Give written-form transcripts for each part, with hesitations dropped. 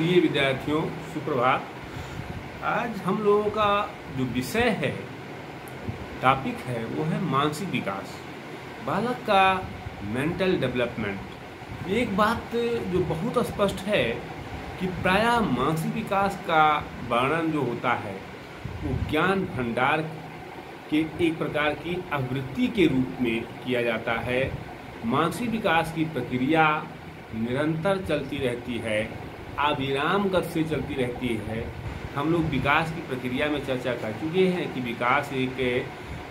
प्रिय विद्यार्थियों, सुप्रभात। आज हम लोगों का जो विषय है, टॉपिक है, वो है मानसिक विकास, बालक का मेंटल डेवलपमेंट। एक बात जो बहुत स्पष्ट है कि प्रायः मानसिक विकास का वर्णन जो होता है वो ज्ञान भंडार के एक प्रकार की आवृत्ति के रूप में किया जाता है। मानसिक विकास की प्रक्रिया निरंतर चलती रहती है, अविराम गति से चलती रहती है। हम लोग विकास की प्रक्रिया में चर्चा कर चुके हैं कि विकास एक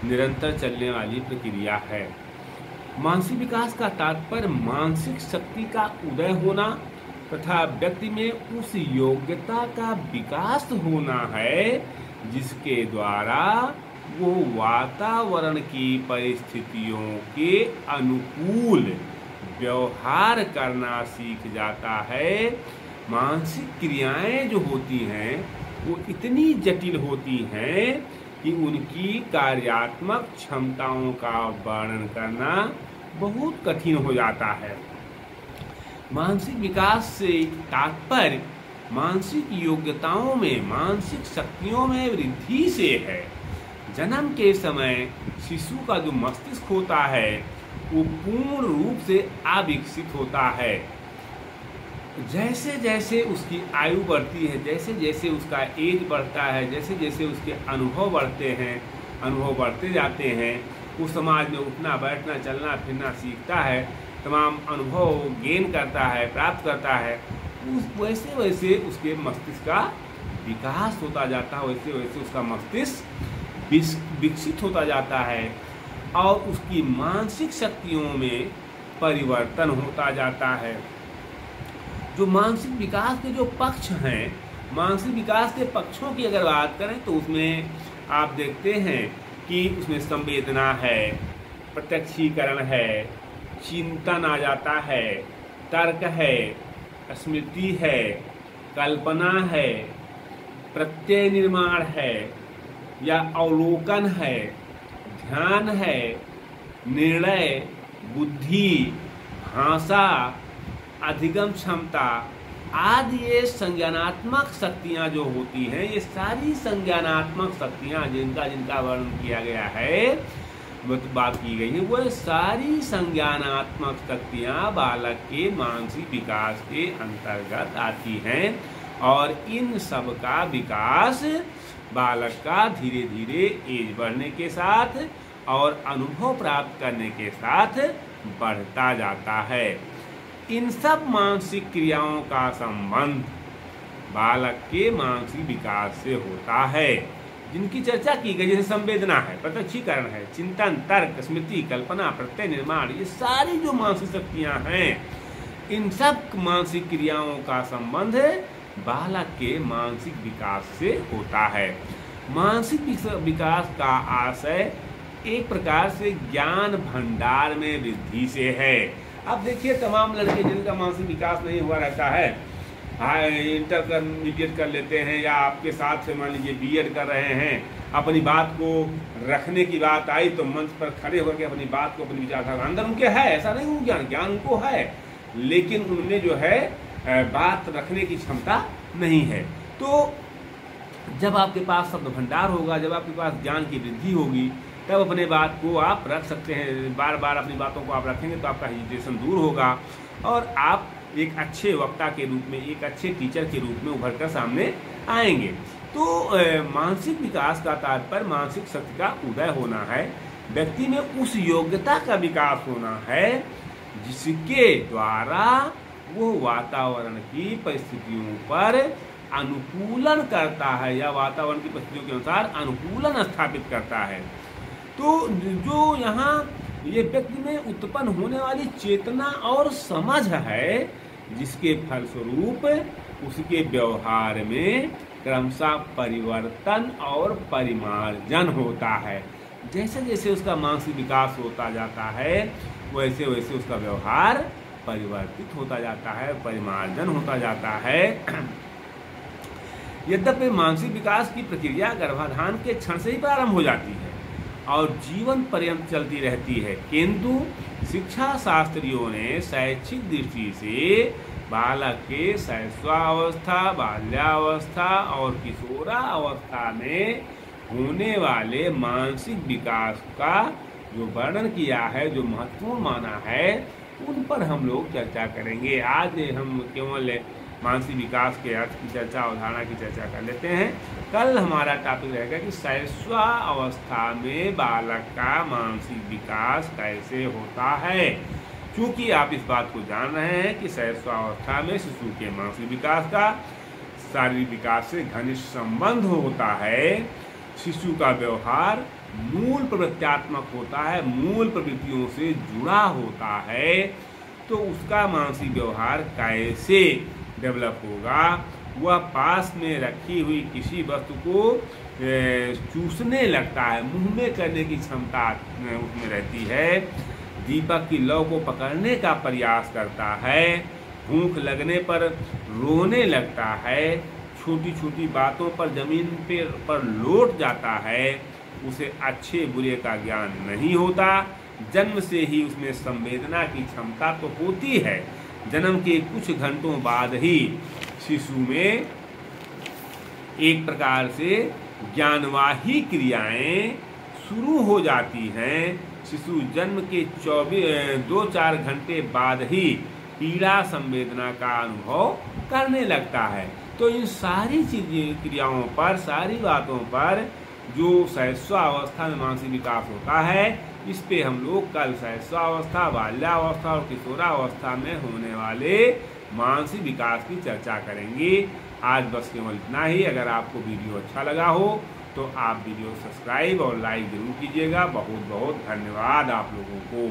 निरंतर चलने वाली प्रक्रिया है। मानसिक विकास का तात्पर्य मानसिक शक्ति का उदय होना तथा व्यक्ति में उस योग्यता का विकास होना है जिसके द्वारा वो वातावरण की परिस्थितियों के अनुकूल व्यवहार करना सीख जाता है। मानसिक क्रियाएं जो होती हैं वो इतनी जटिल होती हैं कि उनकी कार्यात्मक क्षमताओं का वर्णन करना बहुत कठिन हो जाता है। मानसिक विकास से तात्पर्य मानसिक योग्यताओं में, मानसिक शक्तियों में वृद्धि से है। जन्म के समय शिशु का जो मस्तिष्क होता है वो पूर्ण रूप से अविकसित होता है। जैसे जैसे उसकी आयु बढ़ती है, जैसे जैसे उसका एज बढ़ता है, जैसे जैसे उसके अनुभव बढ़ते जाते हैं, वो समाज में उठना बैठना चलना फिरना सीखता है, तमाम अनुभव गेन करता है, प्राप्त करता है। वैसे वैसे उसके मस्तिष्क का विकास होता जाता है, वैसे वैसे उसका मस्तिष्क विकसित होता जाता है और उसकी मानसिक शक्तियों में परिवर्तन होता जाता है। जो मानसिक विकास के जो पक्ष हैं, मानसिक विकास के पक्षों की अगर बात करें तो उसमें आप देखते हैं कि उसमें संवेदना है, प्रत्यक्षीकरण है, चिंतन आ जाता है, तर्क है, स्मृति है, कल्पना है, प्रत्यय निर्माण है या अवलोकन है, ध्यान है, निर्णय, बुद्धि, भाषा, अधिगम क्षमता आदि ये संज्ञानात्मक शक्तियाँ जो होती हैं, ये सारी संज्ञानात्मक शक्तियाँ जिनका वर्णन किया गया है, बात की गई है, वो सारी संज्ञानात्मक शक्तियाँ बालक के मानसिक विकास के अंतर्गत आती हैं और इन सब का विकास बालक का धीरे धीरे एज बढ़ने के साथ और अनुभव प्राप्त करने के साथ बढ़ता जाता है। इन सब मानसिक क्रियाओं का संबंध बालक के मानसिक विकास से होता है, जिनकी चर्चा की गई, जैसे संवेदना है, प्रत्यक्षीकरण है, चिंतन, तर्क, स्मृति, कल्पना, प्रत्यय निर्माण, ये सारी जो मानसिक शक्तियाँ हैं, इन सब मानसिक क्रियाओं का संबंध बालक के मानसिक विकास से होता है। मानसिक विकास का आशय एक प्रकार से ज्ञान भंडार में वृद्धि से है। अब देखिए, तमाम लड़के जिनका मानसिक विकास नहीं हुआ रहता है, इंटरमीडिएट कर लेते हैं या आपके साथ से मान लीजिए बीएड कर रहे हैं, अपनी बात को रखने की बात आई तो मंच पर खड़े होकर अपनी बात को, अपनी विचारधारा अंदर उनके है, ऐसा नहीं हो, ज्ञान उनको है, लेकिन उनमें जो है बात रखने की क्षमता नहीं है। तो जब आपके पास शब्द भंडार होगा, जब आपके पास ज्ञान की वृद्धि होगी, तब अपने बात को आप रख सकते हैं। बार बार अपनी बातों को आप रखेंगे तो आपका हेजिटेशन दूर होगा और आप एक अच्छे वक्ता के रूप में, एक अच्छे टीचर के रूप में उभर कर सामने आएंगे। तो मानसिक विकास का तात्पर्य मानसिक शक्ति का उदय होना है, व्यक्ति में उस योग्यता का विकास होना है जिसके द्वारा वो वातावरण की परिस्थितियों पर अनुकूलन करता है या वातावरण की परिस्थितियों के अनुसार अनुकूलन स्थापित करता है। तो जो यहाँ ये व्यक्ति में उत्पन्न होने वाली चेतना और समझ है, जिसके फलस्वरूप उसके व्यवहार में क्रमशः परिवर्तन और परिमार्जन होता है। जैसे जैसे उसका मानसिक विकास होता जाता है, वैसे वैसे उसका व्यवहार परिवर्तित होता जाता है, परिमार्जन होता जाता है। यद्यपि मानसिक विकास की प्रक्रिया गर्भाधान के क्षण से ही प्रारंभ हो जाती है और जीवन पर्यंत चलती रहती है, किंतु शिक्षा शास्त्रियों ने शैक्षिक दृष्टि से बालक के शैशवावस्था, बाल्यावस्था और किशोरावस्था में होने वाले मानसिक विकास का जो वर्णन किया है, जो महत्वपूर्ण माना है, उन पर हम लोग चर्चा करेंगे। आज हम केवल मानसिक विकास के अर्थ की चर्चा, अवधारणा की चर्चा कर लेते हैं। कल हमारा टॉपिक रहेगा कि शैशवावस्था में बालक का मानसिक विकास कैसे होता है। क्योंकि आप इस बात को जान रहे हैं कि शैशवावस्था में शिशु के मानसिक विकास का शारीरिक विकास से घनिष्ठ संबंध होता है। शिशु का व्यवहार मूल प्रवृत्त्यात्मक होता है, मूल प्रवृत्तियों से जुड़ा होता है। तो उसका मानसिक व्यवहार कैसे डेवलप होगा? वह पास में रखी हुई किसी वस्तु को चूसने लगता है, मुंह में करने की क्षमता उसमें रहती है। दीपक की लौ को पकड़ने का प्रयास करता है। भूख लगने पर रोने लगता है। छोटी छोटी बातों पर जमीन पर लौट जाता है। उसे अच्छे बुरे का ज्ञान नहीं होता। जन्म से ही उसमें संवेदना की क्षमता तो होती है। जन्म के कुछ घंटों बाद ही शिशु में एक प्रकार से ज्ञानवाही क्रियाएं शुरू हो जाती हैं। शिशु जन्म के 2-4 घंटे बाद ही पीड़ा संवेदना का अनुभव करने लगता है। तो इन सारी चीजें, क्रियाओं पर, सारी बातों पर जो शैशवावस्था में मानसिक विकास होता है, इस पे हम लोग कल शैशवावस्था, बाल्यावस्था और किशोरावस्था में होने वाले मानसिक विकास की चर्चा करेंगे। आज बस केवल इतना ही। अगर आपको वीडियो अच्छा लगा हो तो आप वीडियो सब्सक्राइब और लाइक जरूर कीजिएगा। बहुत बहुत धन्यवाद आप लोगों को।